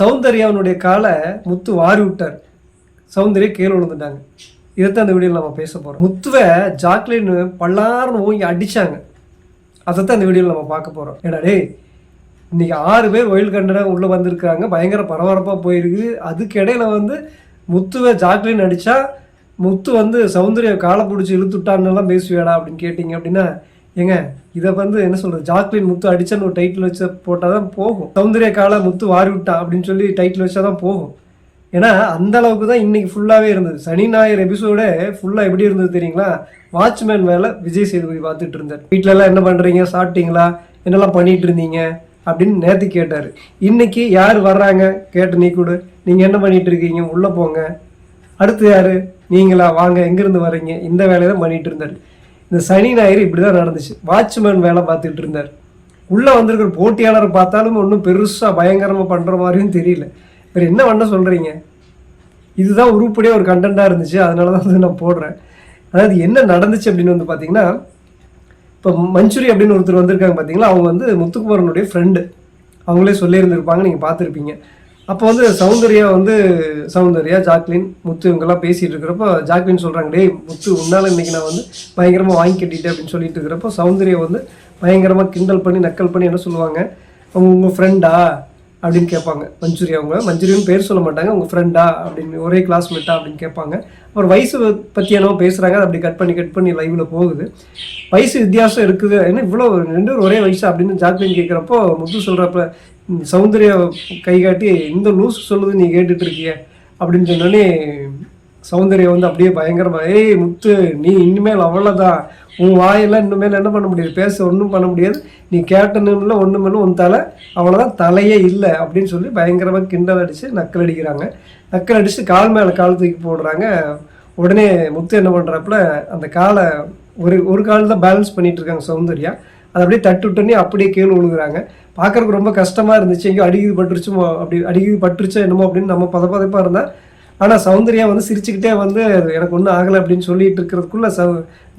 சௌந்தர்யாவுடைய காலை முத்து வாரி விட்டார். சௌந்தர்யா கீழே விழுந்துட்டாங்க. இதைத்தான் அந்த வீடியோவில் நம்ம பேச போகிறோம். முத்துவை ஜாக்லின் பல்லார்னு ஓங்கி அடித்தாங்க. அதைத்தான் இந்த வீடியோவில் நம்ம பார்க்க போகிறோம். ஏன்னா டே இன்னைக்கு 6 பேர் ஒயில் கண்டன உள்ளே வந்திருக்காங்க. பயங்கர பரபரப்பாக போயிருக்கு. அதுக்கு இடையில முத்துவை ஜாக்லின் அடித்தா முத்து சௌந்தர்யா காலை பிடிச்சி இழுத்துட்டான்னெல்லாம் பேசுவேடா அப்படின்னு கேட்டிங்க அப்படின்னா ஏங்க இதை என்ன சொல்கிறது, ஜாக்லின் முத்து அடிச்சன்னு ஒரு டைட்டில் வச்சு போட்டால் தான் போகும். சௌந்தர்யா காலை முத்து வாரி விட்டா அப்படின்னு சொல்லி டைட்டில் வச்சா தான் போகும். ஏன்னா அந்த அளவுக்கு தான் இன்றைக்கி ஃபுல்லாகவே இருந்தது. சனி ஞாயிறு எபிசோடே ஃபுல்லாக எப்படி இருந்தது தெரியுங்களா? வாட்ச்மேன் வேலை விஜய் சேதுபதி பார்த்துட்டு இருந்தார். வீட்டிலலாம் என்ன பண்ணுறீங்க, சாப்பிட்டீங்களா, என்னெல்லாம் பண்ணிகிட்டு இருந்தீங்க அப்படின்னு நேற்று கேட்டார். இன்றைக்கி யார் வர்றாங்க கேட்டு நீ கொடு, நீங்கள் என்ன பண்ணிகிட்டு இருக்கீங்க, உள்ளே போங்க, அடுத்து யார் நீங்களா, வாங்க எங்கேருந்து வர்றீங்க, இந்த வேலையை தான் பண்ணிகிட்டு இருந்தார். இந்த சனி ஞாயிறு இப்படி தான் நடந்துச்சு. வாட்ச்மேன் வேலை பார்த்துட்டு இருந்தார். உள்ளே வந்திருக்கிற போட்டியாளரை பார்த்தாலும் ஒன்றும் பெருசாக பயங்கரமாக பண்ணுற மாதிரியும் தெரியல. வேறு என்ன பண்ண சொல்கிறீங்க? இதுதான் உருப்படியாக ஒரு கண்டென்ட்டாக இருந்துச்சு. அதனால தான் நான் போடுறேன். அதாவது என்ன நடந்துச்சு அப்படின்னு பார்த்தீங்கன்னா, இப்போ மஞ்சூரி அப்படின்னு ஒருத்தர் வந்திருக்காங்க பார்த்தீங்களா, அவங்க முத்துக்குமரனுடைய ஃப்ரெண்டு. அவங்களே சொல்லியிருந்திருப்பாங்க, நீங்கள் பார்த்துருப்பீங்க. அப்போ சௌந்தர்யா ஜாக்லின் முத்து இவங்கெல்லாம் பேசிகிட்டு இருக்கிறப்போ ஜாக்லின் சொல்கிறாங்க, டேய் முத்து உன்னால் இன்றைக்கி நான் பயங்கரமாக வாங்கி கட்டிட்டேன் அப்படின்னு சொல்லிட்டு இருக்கிறப்போ சௌந்தர்யா பயங்கரமாக கிண்டல் பண்ணி நக்கல் பண்ணி என்ன சொல்லுவாங்க, உங்கள் ஃப்ரெண்டா அப்படின்னு கேட்பாங்க. மஞ்சூரியன் பேர் சொல்ல மாட்டாங்க, உங்கள் ஃப்ரெண்டா அப்படின்னு, ஒரே கிளாஸ்மேட்டா அப்படின்னு கேட்பாங்க. அப்புறம் வயசு பற்றி என்னவோ பேசுகிறாங்க. அது அப்படி கட் பண்ணி லைவில் போகுது. வயசு வித்தியாசம் இருக்குது, ஏன்னா இவ்வளோ 2 பேரும் ஒரே வயசு அப்படின்னு ஜாக்லின் கேட்குறப்போ முத்து சொல்கிறப்ப சௌந்தர்யா கை காட்டி இந்த லூஸ் சொல்லுது நீ கேட்டுட்டு இருக்கிய அப்படின்னு சொன்னோடனே சௌந்தர்யா அப்படியே பயங்கரமாக, ஏய் முத்து நீ இனிமேல் அவ்வளோதான், உன் வாயெல்லாம் இனிமேல் என்ன பண்ண முடியாது, பேச ஒன்றும் பண்ண முடியாது, நீ கேட்டனும் ஒன்றுமேலும் உன் தலை அவ்வளோதான், தலையே இல்லை அப்படின்னு சொல்லி பயங்கரமாக கிண்டல் அடித்து நக்கல் அடிக்கிறாங்க. நக்கல் அடித்து கால் மேலே கால் தூக்கி போடுறாங்க. உடனே முத்து என்ன பண்ணுறாப்புல அந்த காலை ஒரு கால் தான் பேலன்ஸ் பண்ணிகிட்டு இருக்காங்க சௌந்தர்யா. அதை அப்படியே தட்டு விட்டோன்னே அப்படியே கீழே விழுகுறாங்க. பார்க்குறதுக்கு ரொம்ப கஷ்டமாக இருந்துச்சு. எங்கேயோ அடிக்குது பட்டுருச்சோ என்னமோ அப்படின்னு நம்ம பதப்பதப்பாக இருந்தால். ஆனால் சௌந்தர்யா சிரிச்சுக்கிட்டே எனக்கு ஒன்றும் ஆகலை அப்படின்னு சொல்லிட்டு இருக்கிறதுக்குள்ளே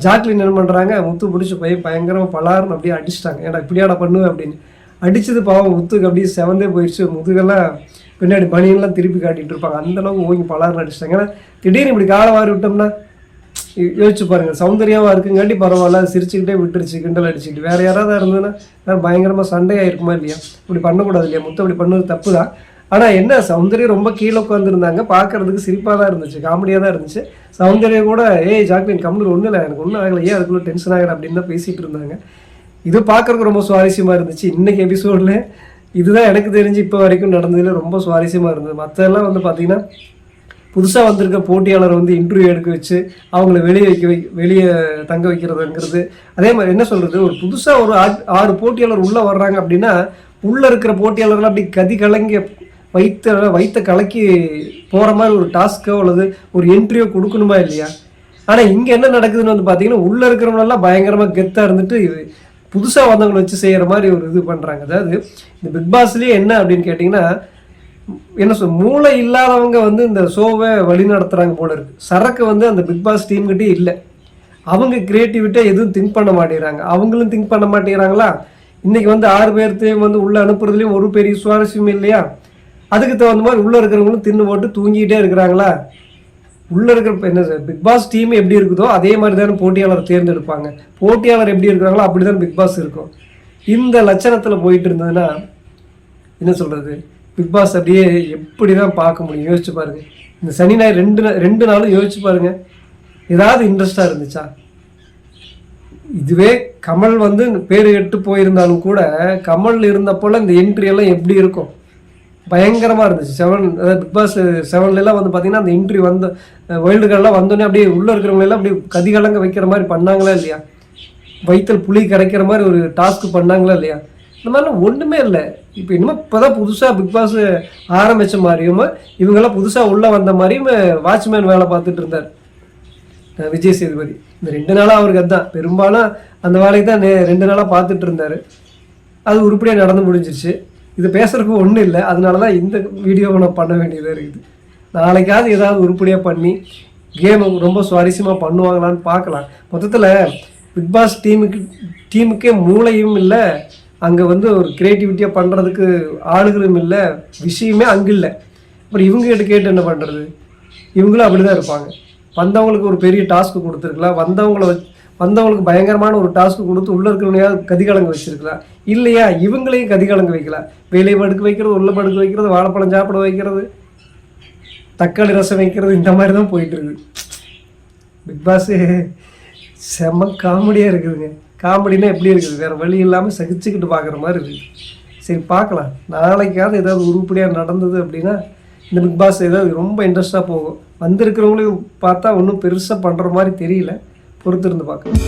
ஜாக்லின் என்ன பண்ணுறாங்க, முத்து பிடிச்சி போய் பயங்கரமாக பலாருன்னு அப்படியே அடிச்சிட்டாங்க. ஏன்னா இப்படியாடா பண்ணுவேன் அப்படின்னு அடித்தது பாவம் முத்துக்கு அப்படியே செவந்தே போயிடுச்சு. முதுகெல்லாம் பின்னாடி பனியெல்லாம் திருப்பி காட்டிகிட்டு இருப்பாங்க. அந்தளவுக்கு ஓங்கி பலாருன்னு அடிச்சிட்டாங்க. ஏன்னா திடீர்னு இப்படி காலை வாரி விட்டோம்னா யோசிச்சு பாருங்க, சௌந்தர்யாவாக இருக்குங்காட்டி பரவாயில்ல, சிரிச்சுக்கிட்டே விட்டுருச்சு கிண்டல் அடிச்சுக்கிட்டு. வேறு யாராவது இருந்ததுன்னா பயங்கரமாக சண்டையாக இருக்குமா இல்லையா? இப்படி பண்ணக்கூடாது இல்லையா? முத்து அப்படி பண்ணது தப்பு தான். ஆனால் என்ன, சௌந்தர்யா ரொம்ப கீழே உட்காந்துருந்தாங்க. பார்க்கறதுக்கு சிரிப்பாக தான் இருந்துச்சு, காமெடியாக தான் இருந்துச்சு. சௌந்தர்யா கூட ஏய் ஜாக்லின் கம்மல் ஒன்றும் இல்லை, எனக்கு ஒன்றும் ஆகலை, ஏன் அதுக்குள்ளே டென்ஷன் ஆகிற அப்படின்னு தான் பேசிகிட்டு இருந்தாங்க. இது பார்க்குறதுக்கு ரொம்ப சுவாரஸ்யமாக இருந்துச்சு. இன்றைக்கி எபிசோடில் இதுதான் எனக்கு தெரிஞ்சு இப்போ வரைக்கும் நடந்ததில் ரொம்ப சுவாரஸ்யமாக இருந்தது. மற்றெல்லாம் பார்த்தீங்கன்னா புதுசாக வந்திருக்க போட்டியாளர் இன்டர்வியூ எடுக்க வச்சு அவங்கள வெளியே தங்க வைக்கிறதுங்கிறது. அதே மாதிரி என்ன சொல்கிறது, ஒரு புதுசாக ஒரு 6 போட்டியாளர் உள்ளே வர்றாங்க அப்படின்னா உள்ளே இருக்கிற போட்டியாளர்கள் அப்படி கதி கலங்கி வைத்த கலக்கி போகிற மாதிரி ஒரு டாஸ்க்கோ அல்லது ஒரு என்ட்ரியோ கொடுக்கணுமா இல்லையா? ஆனால் இங்கே என்ன நடக்குதுன்னு பார்த்தீங்கன்னா உள்ளே இருக்கிறவங்களெல்லாம் பயங்கரமாக கெத்தாக இருந்துட்டு புதுசாக வந்தவங்களை வச்சு செய்கிற மாதிரி ஒரு இது பண்ணுறாங்க. அதாவது இந்த பிக் பாஸ்லேயே என்ன அப்படின்னு கேட்டிங்கன்னா, என்ன மூளை இல்லாதவங்க இந்த ஷோவை வழி நடத்துகிறாங்க போல இருக்குது. சரக்கு அந்த பிக் பாஸ் டீம்கிட்டே இல்லை. அவங்க க்ரியேட்டிவிட்டியாக எதுவும் திங்க் பண்ண மாட்டேங்கிறாங்க. அவங்களும் திங்க் பண்ண மாட்டேங்கிறாங்களா? இன்றைக்கி 6 பேர்த்தையும் உள்ளே அனுப்புறதுலேயும் ஒரு பெரிய சுவாரஸ்யம் இல்லையா? அதுக்கு தகுந்த மாதிரி உள்ளே இருக்கிறவங்களும் தின்னு போட்டு தூங்கிக்கிட்டே இருக்கிறாங்களா? உள்ளே இருக்கிற என்ன பிக் பாஸ் டீம் எப்படி இருக்குதோ அதே மாதிரி தானே போட்டியாளர் தேர்ந்தெடுப்பாங்க. போட்டியாளர் எப்படி இருக்கிறாங்களோ அப்படி தான் பிக் பாஸ் இருக்கும். இந்த லட்சணத்தில் போயிட்டு இருந்ததுன்னா என்ன சொல்கிறது, பிக் பாஸ் அப்படியே எப்படி தான் பார்க்க முடியும்? யோசிச்சு பாருங்க. இந்த சனி ஞாயிறு ரெண்டு நாளும் யோசிச்சு பாருங்க, ஏதாவது இன்ட்ரெஸ்டாக இருந்துச்சா? இதுவே கமல் பேர் கெட்டு போயிருந்தாலும் கூட கமல் இருந்தப்போல இந்த என்ட்ரி எல்லாம் எப்படி இருக்கும், பயங்கரமாக இருந்துச்சு. பிக் பாஸ் 7 பார்த்தீங்கன்னா அந்த என்ட்ரி வைல்டு கார்டெலாம் வந்தோடனே அப்படியே உள்ளே இருக்கிறவங்களெல்லாம் அப்படியே கதிகலங்க வைக்கிற மாதிரி பண்ணாங்களா இல்லையா? வைத்தல் புளி கரைக்கிற மாதிரி ஒரு டாஸ்க் பண்ணாங்களா இல்லையா? இந்த மாதிரிலாம் ஒன்றுமே இல்லை. இப்போ இன்னும் இப்போ தான் புதுசாக பிக் பாஸ் ஆரம்பித்த மாதிரியும் இவங்கெல்லாம் புதுசாக உள்ளே வந்த மாதிரியும் வாட்ச்மேன் வேலை பார்த்துட்டு இருந்தார் விஜய் சேதுபதி. இந்த 2 நாளாக அவருக்கு அதுதான் பெரும்பாலும் அந்த வேலையை தான் 2 நாளாக பார்த்துட்டு இருந்தார். அது உருப்படியாக நடந்து முடிஞ்சிருச்சு. இது பேசுகிறதுக்கு ஒன்றும் இல்லை. அதனால தான் இந்த வீடியோவை நான் பண்ண வேண்டியதாக இருக்குது. நாளைக்காவது ஏதாவது உருப்படியாக பண்ணி கேம் ரொம்ப சுவாரஸ்யமாக பண்ணுவாங்களான்னு பார்க்கலாம். மொத்தத்தில் பிக் பாஸ் டீமுக்கே மூளையும் இல்லை, அங்கே வந்து ஒரு க்ரியேட்டிவிட்டியாக பண்ணுறதுக்கு ஆளுகளும் இல்லை, விஷயமே அங்கே இல்லை. அப்புறம் இவங்ககிட்ட கேட்டு என்ன பண்ணுறது? இவங்களும் அப்படி தான் இருப்பாங்க. வந்தவங்களுக்கு ஒரு பெரிய டாஸ்க்கு கொடுத்துருக்கலாம், வந்தவங்களுக்கு பயங்கரமான ஒரு டாஸ்க்கு கொடுத்து உள்ளே இருக்கிறவனையாவது கதிகலங்க வச்சுருக்கலாம். இல்லையா இவங்களையும் கதிகலங்க வைக்கலாம். வேலையை படுக்க வைக்கிறது, உள்ள படுக்க வைக்கிறது, வாழைப்பழம் சாப்பிட வைக்கிறது, தக்காளி ரசம் வைக்கிறது, இந்த மாதிரி தான் போயிட்டுருக்கு. பிக் பாஸு செம்ம காமெடியாக இருக்குதுங்க. காமெடினா எப்படி இருக்குது? வேறு வழி இல்லாமல் சகிச்சுக்கிட்டு பார்க்குற மாதிரி இருக்குது. சரி பார்க்கலாம், நாளைக்காவது ஏதாவது உருப்படியாக நடந்தது அப்படின்னா இந்த பிக் பாஸ் ஏதாவது ரொம்ப இன்ட்ரெஸ்ட்டாக போகும். வந்திருக்கிறவங்களையும் பார்த்தா ஒன்றும் பெருசாக பண்ணுற மாதிரி தெரியல. பொறுத்திருந்து பார்க்கலாம்.